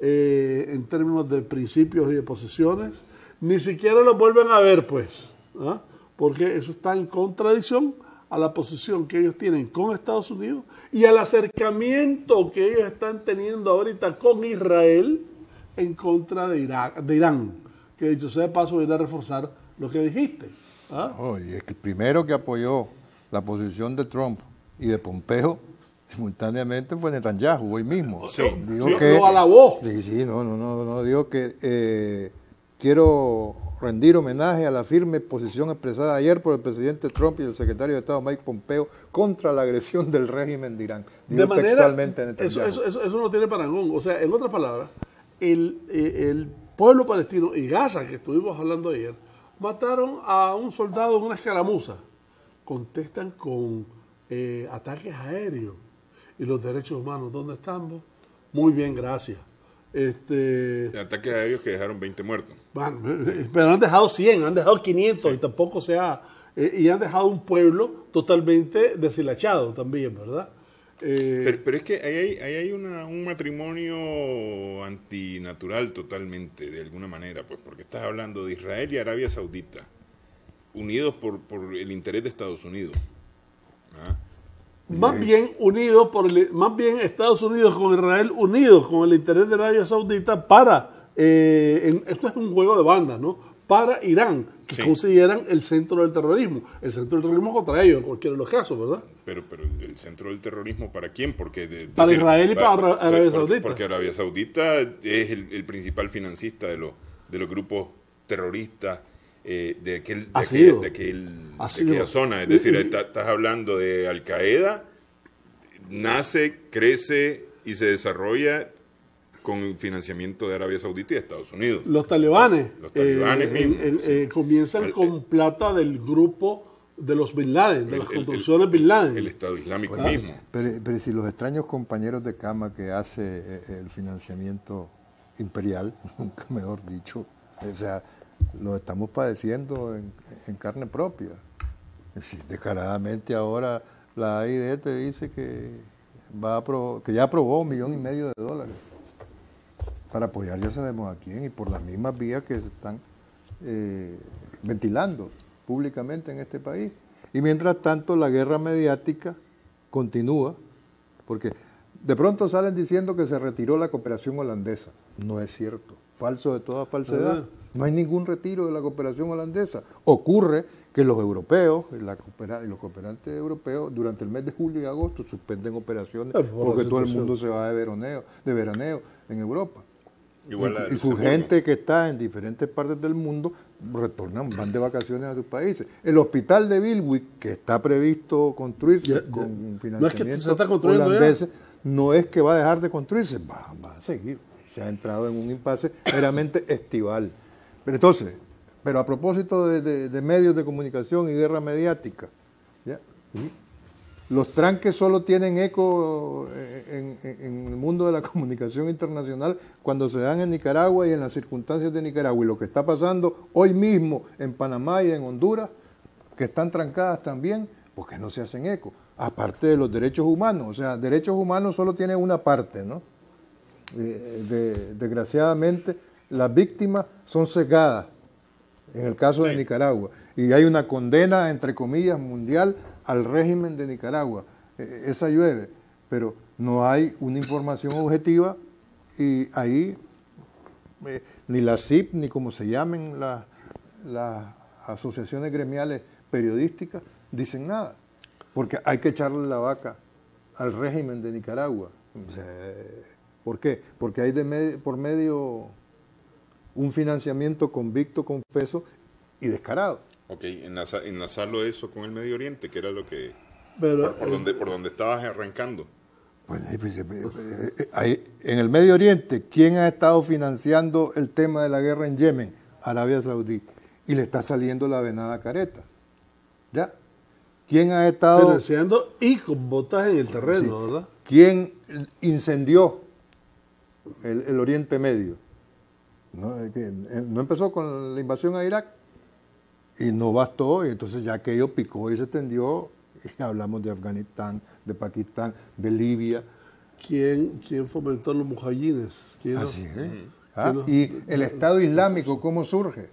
en términos de principios y de posiciones, ni siquiera lo vuelven a ver, pues, ¿ah? Porque eso está en contradicción a la posición que ellos tienen con Estados Unidos y al acercamiento que ellos están teniendo ahorita con Israel en contra de Irán, que dicho sea de paso viene a reforzar lo que dijiste. ¿Ah? Y es que el primero que apoyó la posición de Trump y de Pompeo simultáneamente fue Netanyahu hoy mismo. Sí, Dijo sí, que, lo alabó. Sí, no, digo que quiero rendir homenaje a la firme posición expresada ayer por el presidente Trump y el secretario de Estado Mike Pompeo contra la agresión del régimen de Irán. Dijo De manera, textualmente Netanyahu. Eso no tiene parangón. O sea, en otras palabras, el pueblo palestino y Gaza, que estuvimos hablando ayer, mataron a un soldado en una escaramuza. Contestan con ataques aéreos. ¿Y los derechos humanos dónde están? Muy bien, gracias. Ataques aéreos que dejaron 20 muertos. Bueno, pero han dejado 100, han dejado 500 y tampoco y han dejado un pueblo totalmente deshilachado también, ¿verdad? Pero es que ahí hay un matrimonio antinatural totalmente, de alguna manera, pues porque estás hablando de Israel y Arabia Saudita. unidos por el interés de Estados Unidos. ¿Ah? Más bien unidos más bien Estados Unidos con Israel unidos con el interés de Arabia Saudita para esto es un juego de bandas, ¿no? Para Irán, que consideran el centro del terrorismo. El centro del terrorismo contra ellos, en cualquiera de los casos, ¿verdad? Pero el centro del terrorismo, ¿para quién? Porque para Israel y para Arabia Saudita. Porque Arabia Saudita es el principal financista de los grupos terroristas de aquella zona. Es decir, estás hablando de Al Qaeda, nace, crece y se desarrolla con financiamiento de Arabia Saudita y de Estados Unidos. Los talibanes mismos. Comienzan con plata del grupo de los Bin Laden, de las construcciones Bin Laden. El Estado Islámico mismo. Pero si los extraños compañeros de cama que hace el financiamiento imperial, nunca mejor dicho, o sea, lo estamos padeciendo en carne propia. Es decir, descaradamente ahora la AID te dice que ya aprobó $1,5 millones para apoyar, ya sabemos a quién, y por las mismas vías que se están ventilando públicamente en este país. Y mientras tanto la guerra mediática continúa, porque de pronto salen diciendo que se retiró la cooperación holandesa. No es cierto, falso de toda falsedad. No hay ningún retiro de la cooperación holandesa. Ocurre que los europeos y los cooperantes europeos durante el mes de julio y agosto suspenden operaciones porque todo el mundo se va de veraneo en Europa. Y su gente que está en diferentes partes del mundo retornan, van de vacaciones a sus países. El hospital de Bilwik, que está previsto construirse con financiamiento holandés, no es que va a dejar de construirse, va a seguir. Se ha entrado en un impasse meramente estival. Pero entonces, a propósito de medios de comunicación y guerra mediática, ¿ya? Los tranques solo tienen eco en el mundo de la comunicación internacional cuando se dan en Nicaragua y en las circunstancias de Nicaragua. Y lo que está pasando hoy mismo en Panamá y en Honduras, que están trancadas también, porque no se hacen eco. Aparte de los derechos humanos. O sea, derechos humanos solo tienen una parte, ¿no? Desgraciadamente, las víctimas son cegadas, en el caso de Nicaragua. Y hay una condena, entre comillas, mundial al régimen de Nicaragua. Esa llueve, pero no hay una información objetiva y ahí ni la CIP, ni como se llamen las asociaciones gremiales periodísticas, dicen nada, porque hay que echarle la vaca al régimen de Nicaragua. O sea, ¿por qué? Porque hay por medio un financiamiento convicto, confeso y descarado. Ok, enlazarlo eso con el Medio Oriente, que era lo que... Pero, por donde estabas arrancando. Bueno, en el Medio Oriente, ¿quién ha estado financiando el tema de la guerra en Yemen? Arabia Saudí. Y le está saliendo la venada careta. ¿Ya? ¿Quién ha estado... financiando y con botas en el terreno, sí, ¿verdad? ¿Quién incendió el Oriente Medio? No empezó con la invasión a Irak. Y no bastó, y entonces ya aquello picó y se extendió, y hablamos de Afganistán, de Pakistán, de Libia. ¿Quién fomentó los mujahidines? Así es. Y el Estado Islámico, ¿cómo surge?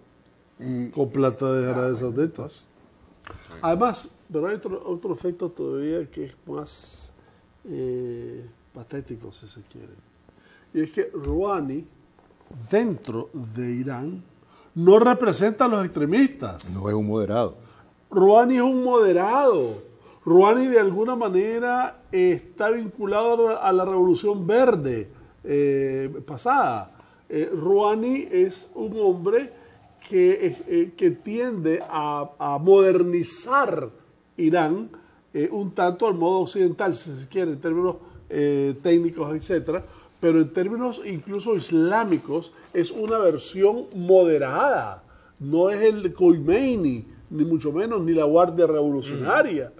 Con plata de Arabia Saudita. Además, pero hay otro efecto todavía que es más patético, si se quiere. Y es que Rouhani, dentro de Irán, no representa a los extremistas. No es un moderado. Rouhani es un moderado. Rouhani de alguna manera está vinculado a la Revolución Verde pasada. Rouhani es un hombre que tiende a modernizar Irán un tanto al modo occidental, si se quiere, en términos técnicos, etcétera, pero en términos incluso islámicos es una versión moderada, no es el Khomeini, ni mucho menos, ni la Guardia Revolucionaria.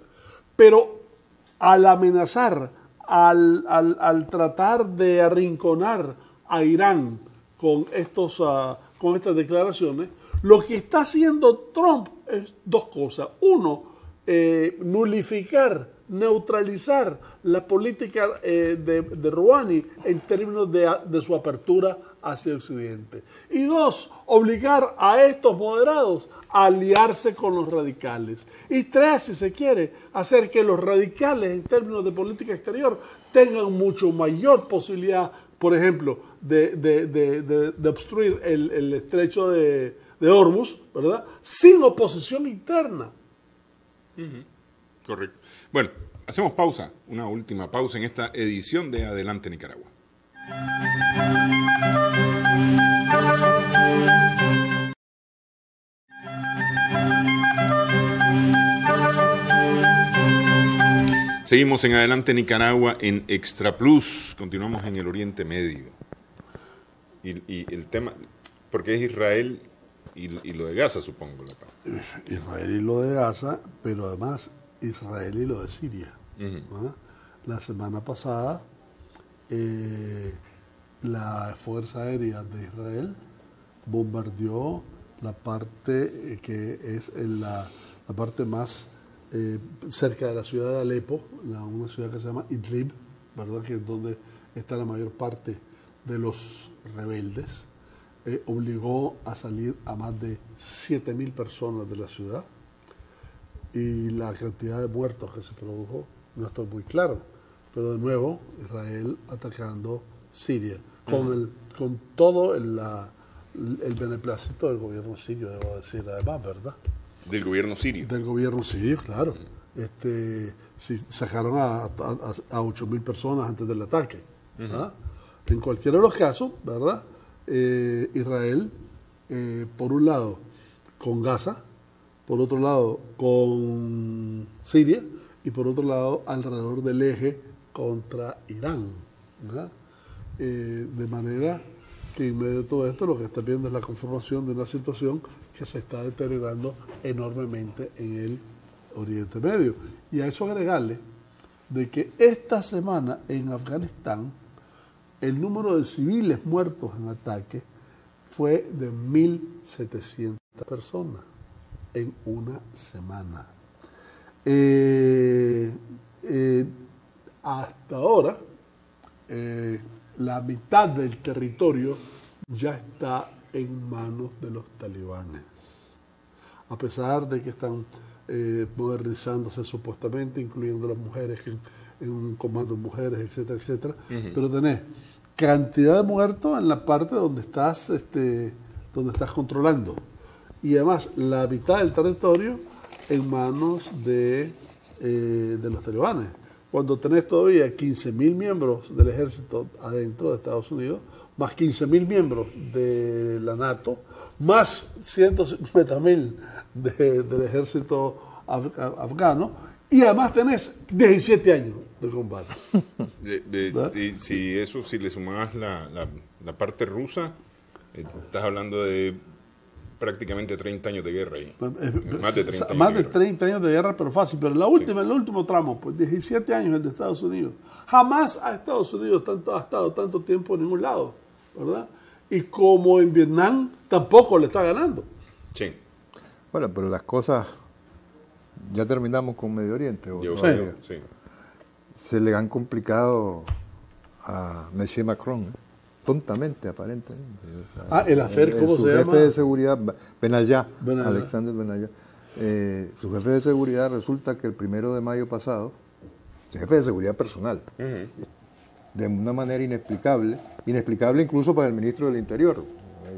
Pero al amenazar, al tratar de arrinconar a Irán con estas declaraciones, lo que está haciendo Trump es dos cosas. Uno, nulificar neutralizar la política de Rouhani en términos de su apertura hacia Occidente. Y dos, obligar a estos moderados a aliarse con los radicales. Y tres, si se quiere, hacer que los radicales en términos de política exterior tengan mucho mayor posibilidad, por ejemplo, de obstruir el estrecho de Hormuz, ¿verdad? Sin oposición interna. Correcto. Bueno, hacemos pausa, una última pausa en esta edición de Adelante Nicaragua. Seguimos en Adelante Nicaragua en Extra Plus. Continuamos en el Oriente Medio. Y el tema, porque es Israel y lo de Gaza, supongo. Israel y lo de Gaza, pero además Israel y lo de Siria. ¿No? La semana pasada, la Fuerza Aérea de Israel bombardeó la parte que es la parte más cerca de la ciudad de Alepo, una ciudad que se llama Idlib, ¿verdad? Que es donde está la mayor parte de los rebeldes. Obligó a salir a más de 7.000 personas de la ciudad, y la cantidad de muertos que se produjo no está muy claro, pero de nuevo Israel atacando Siria con todo el beneplácito del gobierno sirio, debo decir además, ¿verdad? Del gobierno sirio. Del gobierno sirio, claro. Sacaron a 8.000 personas antes del ataque. En cualquiera de los casos, ¿verdad? Israel, por un lado, con Gaza, por otro lado, con Siria, y por otro lado, alrededor del eje contra Irán, ¿verdad? De manera que en medio de todo esto lo que está viendo es la conformación de una situación que se está deteriorando enormemente en el Oriente Medio. Y a eso agregarle de que esta semana en Afganistán el número de civiles muertos en ataque fue de 1.700 personas en una semana. Hasta ahora, la mitad del territorio ya está en manos de los talibanes. A pesar de que están modernizándose supuestamente, incluyendo las mujeres en un comando de mujeres, etcétera, etcétera. Pero tenés cantidad de muertos en la parte donde estás controlando. Y además, la mitad del territorio en manos de los talibanes. Cuando tenés todavía 15.000 miembros del ejército adentro de Estados Unidos, más 15.000 miembros de la NATO, más 150.000 del ejército afgano, y además tenés 17 años de combate. Y si le sumabas la parte rusa, estás hablando de prácticamente 30 años de guerra ahí. Más de 30 años. Más de 30 años de guerra, pero fácil. Pero el último tramo, pues 17 años el de Estados Unidos. Jamás a Estados Unidos ha estado tanto tiempo en ningún lado, ¿verdad? Y como en Vietnam, tampoco le está ganando. Sí. Bueno, pero las cosas... Ya terminamos con Medio Oriente. Sí. Se le han complicado a Monsieur Macron, tontamente, aparentemente. O sea, el afer, ¿cómo se llama? Su jefe de seguridad, Benalla. Alexander Benalla. Su jefe de seguridad resulta que el 1 de mayo pasado, su jefe de seguridad personal, de una manera inexplicable incluso para el ministro del Interior.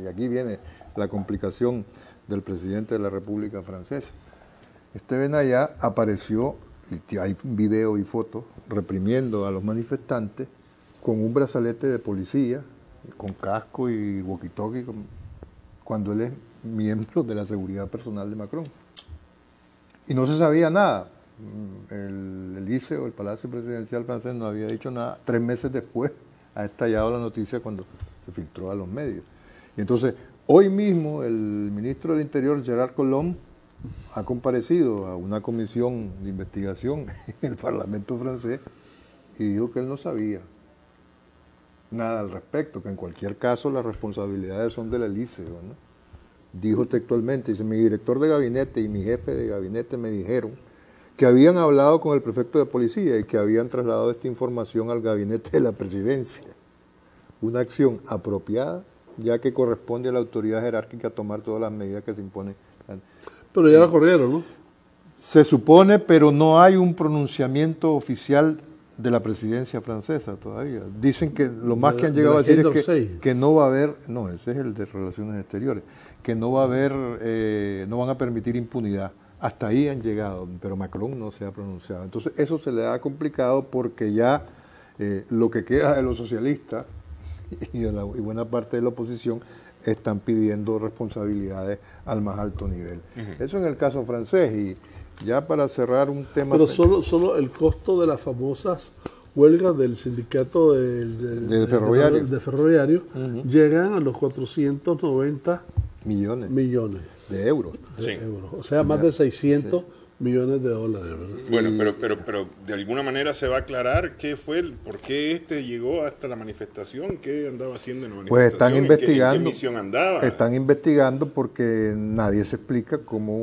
Y aquí viene la complicación del presidente de la República Francesa. Este Benalla apareció, y hay video y fotos, reprimiendo a los manifestantes con un brazalete de policía, con casco y walkie-talkie, cuando él es miembro de la seguridad personal de Macron. Y no se sabía nada. El Elíseo, el Palacio Presidencial francés, no había dicho nada. 3 meses después ha estallado la noticia cuando se filtró a los medios. Y entonces, hoy mismo, el ministro del Interior, Gerard Collomb, ha comparecido a una comisión de investigación en el Parlamento francés y dijo que él no sabía nada al respecto, que en cualquier caso las responsabilidades son del Elíseo, ¿no? Dijo textualmente, dice, mi director de gabinete y mi jefe de gabinete me dijeron que habían hablado con el prefecto de policía y que habían trasladado esta información al gabinete de la presidencia. Una acción apropiada, ya que corresponde a la autoridad jerárquica tomar todas las medidas que se imponen. Pero ya la corrieron, ¿no? Se supone, pero no hay un pronunciamiento oficial de la presidencia francesa todavía. Dicen que lo más que han llegado a decir es que no va a haber, no, ese es el de Relaciones Exteriores, que no va a haber, no van a permitir impunidad. Hasta ahí han llegado, pero Macron no se ha pronunciado. Entonces eso se le ha complicado porque ya lo que queda de los socialistas y buena parte de la oposición están pidiendo responsabilidades al más alto nivel. Eso en el caso francés. Y ya para cerrar un tema... Pero solo el costo de las famosas huelgas del sindicato de ferroviario llegan a los 490 millones de euros. O sea, más de 600 millones de dólares. ¿Verdad? Bueno, pero de alguna manera se va a aclarar qué fue, por qué llegó hasta la manifestación, qué andaba haciendo en la manifestación. Pues están investigando. ¿En qué misión andaba? Están investigando porque nadie se explica cómo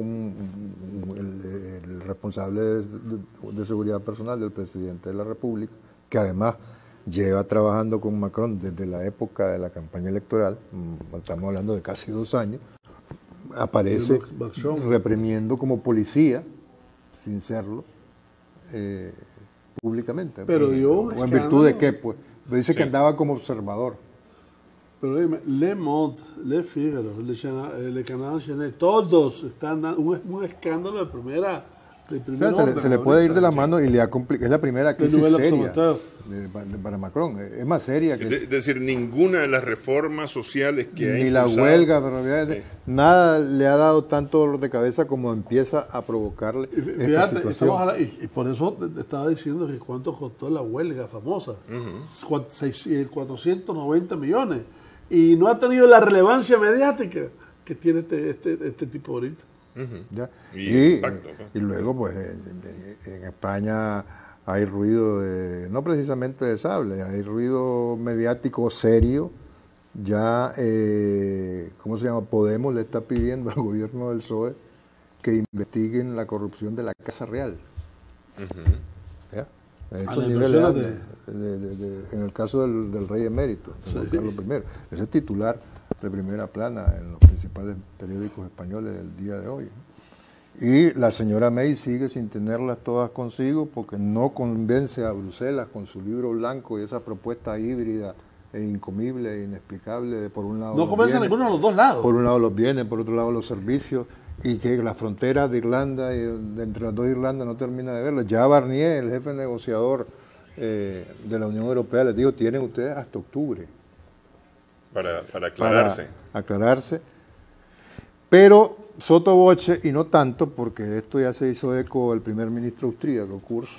el responsable de seguridad personal del presidente de la República, que además lleva trabajando con Macron desde la época de la campaña electoral, estamos hablando de casi 2 años, aparece reprimiendo como policía, sin serlo, públicamente. Pero ¿O en virtud de qué? Pues dice que andaba como observador. Pero dime, Le Monde, Le Figaro, Le Canal Enchaîné, todos están dando un escándalo de primera... se le puede ir de la mano y le ha complicado. Es la primera crisis seria para Macron. Es más seria que... Es decir, ninguna de las reformas sociales que hay. Ni la huelga, nada le ha dado tanto dolor de cabeza como empieza a provocarle esta situación. Y por eso te estaba diciendo que cuánto costó la huelga famosa. 490 millones. Y no ha tenido la relevancia mediática que tiene este tipo ahorita. Y luego pues en España hay ruido no precisamente de sable, hay ruido mediático serio. Ya ¿cómo se llama? Podemos le está pidiendo al gobierno del PSOE que investiguen la corrupción de la Casa Real. ¿Ya? A esos niveles en el caso del rey emérito, Carlos I. Ese es titular de primera plana en los principales periódicos españoles del día de hoy. Y la señora May sigue sin tenerlas todas consigo porque no convence a Bruselas con su libro blanco y esa propuesta híbrida e incomible e inexplicable de por un lado... No convence a ninguno de los dos lados. Por un lado los bienes, por otro lado los servicios, y que la frontera de Irlanda y entre las dos Irlandas no termina de verlo. Ya Barnier, el jefe negociador de la Unión Europea, les dijo, tienen ustedes hasta octubre. Para aclararse. Para aclararse. Pero sotto voce, y no tanto, porque de esto ya se hizo eco el primer ministro austríaco, Kurz,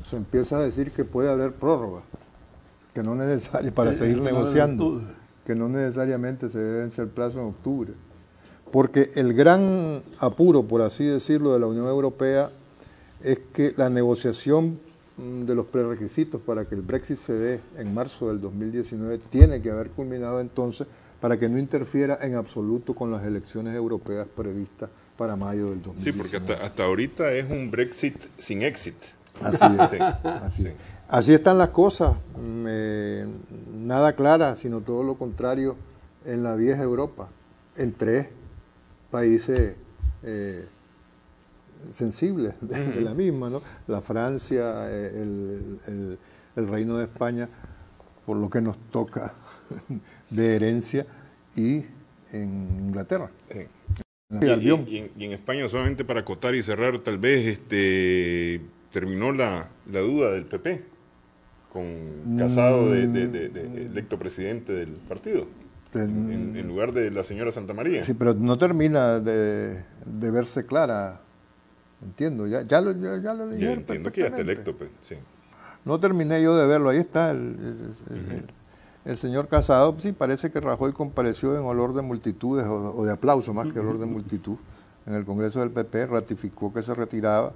se empieza a decir que puede haber prórroga, que no es necesario para seguir negociando, que no necesariamente se debe vencer el plazo en octubre. Porque el gran apuro, por así decirlo, de la Unión Europea es que la negociación de los prerequisitos para que el Brexit se dé en marzo del 2019 tiene que haber culminado entonces para que no interfiera en absoluto con las elecciones europeas previstas para mayo del 2019. Sí, porque hasta ahorita es un Brexit sin exit. Así es. Así están las cosas, nada clara, sino todo lo contrario en la vieja Europa, en 3 países sensibles de la misma, ¿no? La Francia, el Reino de España, por lo que nos toca de herencia, y en Inglaterra. Y en España, solamente para acotar y cerrar, tal vez terminó la duda del PP con Casado de electo presidente del partido. En lugar de la señora Santamaría. Sí, pero no termina de verse clara, entiendo, ya lo leí. Ya entiendo que ya está electo, pues, sí. No terminé yo de verlo, ahí está el señor Casado. Sí, parece que Rajoy compareció en olor de multitudes, o de aplauso más que olor de multitud, en el Congreso del PP, ratificó que se retiraba,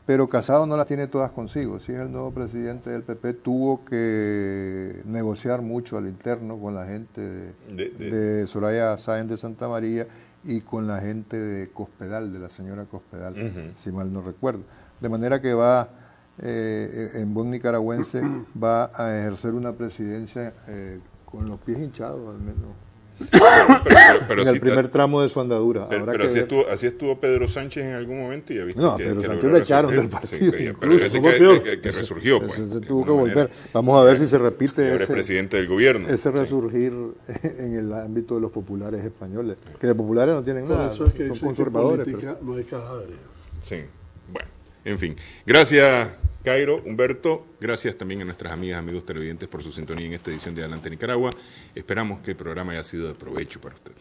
pero Casado no las tiene todas consigo. Si es el nuevo presidente del PP, tuvo que negociar mucho al interno con la gente de Soraya Sáenz de Santamaría y con la gente de Cospedal, de la señora Cospedal, si mal no recuerdo. De manera que va, en buen nicaragüense, va a ejercer una presidencia con los pies hinchados, al menos. Pero en sí, el primer tramo de su andadura. Pero así estuvo Pedro Sánchez en algún momento y ya viste no, que Pedro que Sánchez logró lo echaron resurgir. del partido. Sí, Incluso, pero que resurgió. Pues, se de tuvo que alguna volver. manera. Vamos a ver si se repite Ahora es presidente del gobierno. ese resurgir en el ámbito de los populares españoles, que de populares no tienen Por nada, eso es que son dicen conservadores. que en política no hay cadáveres. Sí, bueno, en fin. Gracias, Cairo, Humberto. Gracias también a nuestras amigas, amigos televidentes por su sintonía en esta edición de Adelante Nicaragua. Esperamos que el programa haya sido de provecho para usted.